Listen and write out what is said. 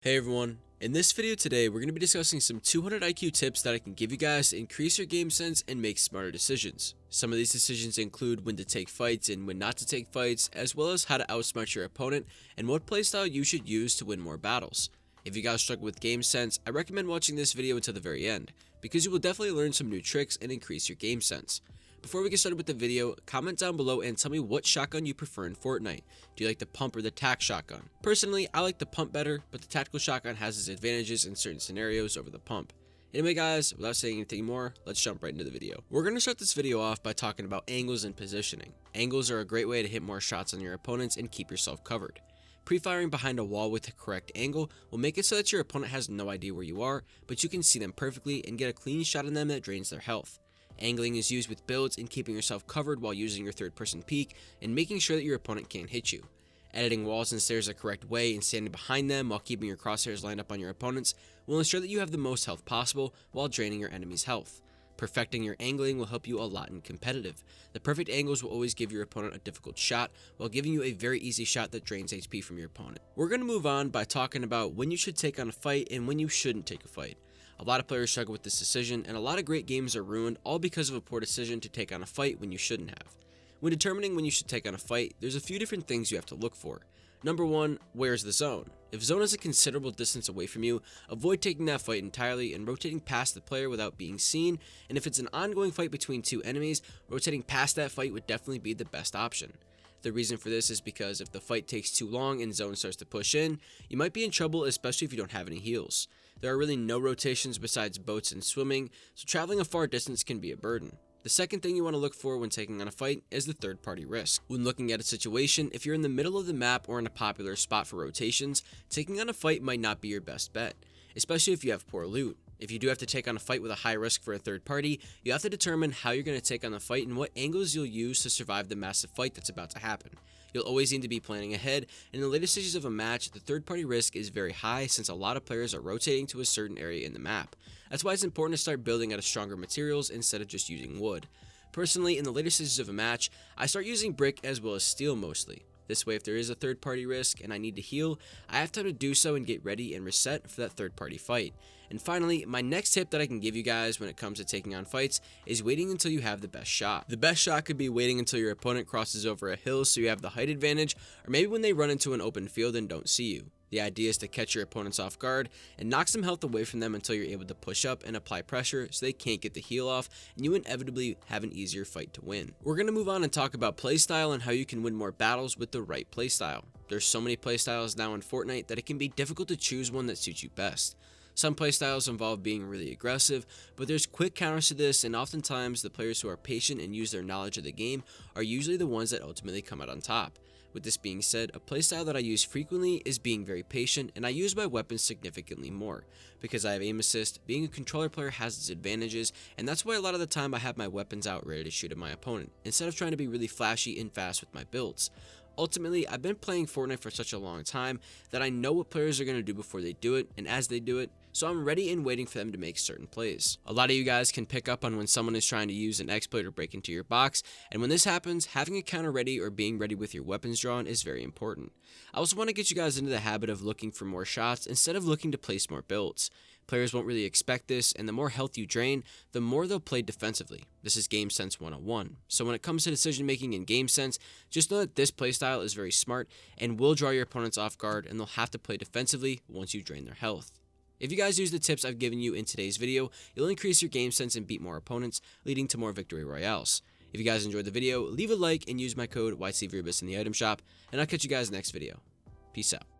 Hey everyone, in this video today we're going to be discussing some 200 IQ tips that I can give you guys to increase your game sense and make smarter decisions. Some of these decisions include when to take fights and when not to take fights, as well as how to outsmart your opponent and what playstyle you should use to win more battles. If you guys struggle with game sense, I recommend watching this video until the very end, because you will definitely learn some new tricks and increase your game sense. Before we get started with the video, comment down below and tell me what shotgun you prefer in Fortnite. Do you like the pump or the tac shotgun? Personally, I like the pump better, but the tactical shotgun has its advantages in certain scenarios over the pump. Anyway guys, without saying anything more, let's jump right into the video. We're going to start this video off by talking about angles and positioning. Angles are a great way to hit more shots on your opponents and keep yourself covered. Pre-firing behind a wall with the correct angle will make it so that your opponent has no idea where you are, but you can see them perfectly and get a clean shot on them that drains their health. Angling is used with builds in keeping yourself covered while using your third-person peek and making sure that your opponent can't hit you. Editing walls and stairs the correct way and standing behind them while keeping your crosshairs lined up on your opponents will ensure that you have the most health possible while draining your enemy's health. Perfecting your angling will help you a lot in competitive. The perfect angles will always give your opponent a difficult shot while giving you a very easy shot that drains HP from your opponent. We're going to move on by talking about when you should take on a fight and when you shouldn't take a fight. A lot of players struggle with this decision, and a lot of great games are ruined all because of a poor decision to take on a fight when you shouldn't have. When determining when you should take on a fight, there's a few different things you have to look for. Number 1, where's the zone? If zone is a considerable distance away from you, avoid taking that fight entirely and rotating past the player without being seen, and if it's an ongoing fight between two enemies, rotating past that fight would definitely be the best option. The reason for this is because if the fight takes too long and zone starts to push in, you might be in trouble, especially if you don't have any heals. There are really no rotations besides boats and swimming, so traveling a far distance can be a burden. The second thing you want to look for when taking on a fight is the third-party risk. When looking at a situation, if you're in the middle of the map or in a popular spot for rotations, taking on a fight might not be your best bet, especially if you have poor loot. If you do have to take on a fight with a high risk for a third party, you have to determine how you're going to take on the fight and what angles you'll use to survive the massive fight that's about to happen. You'll always need to be planning ahead, and in the later stages of a match, the third party risk is very high since a lot of players are rotating to a certain area in the map. That's why it's important to start building out of stronger materials instead of just using wood. Personally, in the later stages of a match, I start using brick as well as steel mostly. This way, if there is a third party risk and I need to heal, I have time to do so and get ready and reset for that third party fight. And finally, my next tip that I can give you guys when it comes to taking on fights is waiting until you have the best shot. The best shot could be waiting until your opponent crosses over a hill so you have the height advantage, or maybe when they run into an open field and don't see you. The idea is to catch your opponents off guard and knock some health away from them until you're able to push up and apply pressure so they can't get the heal off, and you inevitably have an easier fight to win. We're going to move on and talk about playstyle and how you can win more battles with the right playstyle. There's so many playstyles now in Fortnite that it can be difficult to choose one that suits you best. Some playstyles involve being really aggressive, but there's quick counters to this, and oftentimes the players who are patient and use their knowledge of the game are usually the ones that ultimately come out on top. With this being said, a playstyle that I use frequently is being very patient, and I use my weapons significantly more. Because I have aim assist, being a controller player has its advantages, and that's why a lot of the time I have my weapons out ready to shoot at my opponent, instead of trying to be really flashy and fast with my builds. Ultimately, I've been playing Fortnite for such a long time that I know what players are going to do before they do it, and as they do it, so I'm ready and waiting for them to make certain plays. A lot of you guys can pick up on when someone is trying to use an exploit or break into your box, and when this happens, having a counter ready or being ready with your weapons drawn is very important. I also want to get you guys into the habit of looking for more shots instead of looking to place more builds. Players won't really expect this, and the more health you drain, the more they'll play defensively. This is Game Sense 101. So when it comes to decision making in Game Sense, just know that this playstyle is very smart and will draw your opponents off guard, and they'll have to play defensively once you drain their health. If you guys use the tips I've given you in today's video, you'll increase your game sense and beat more opponents, leading to more victory royales. If you guys enjoyed the video, leave a like and use my code YCVerbis in the item shop, and I'll catch you guys next video. Peace out.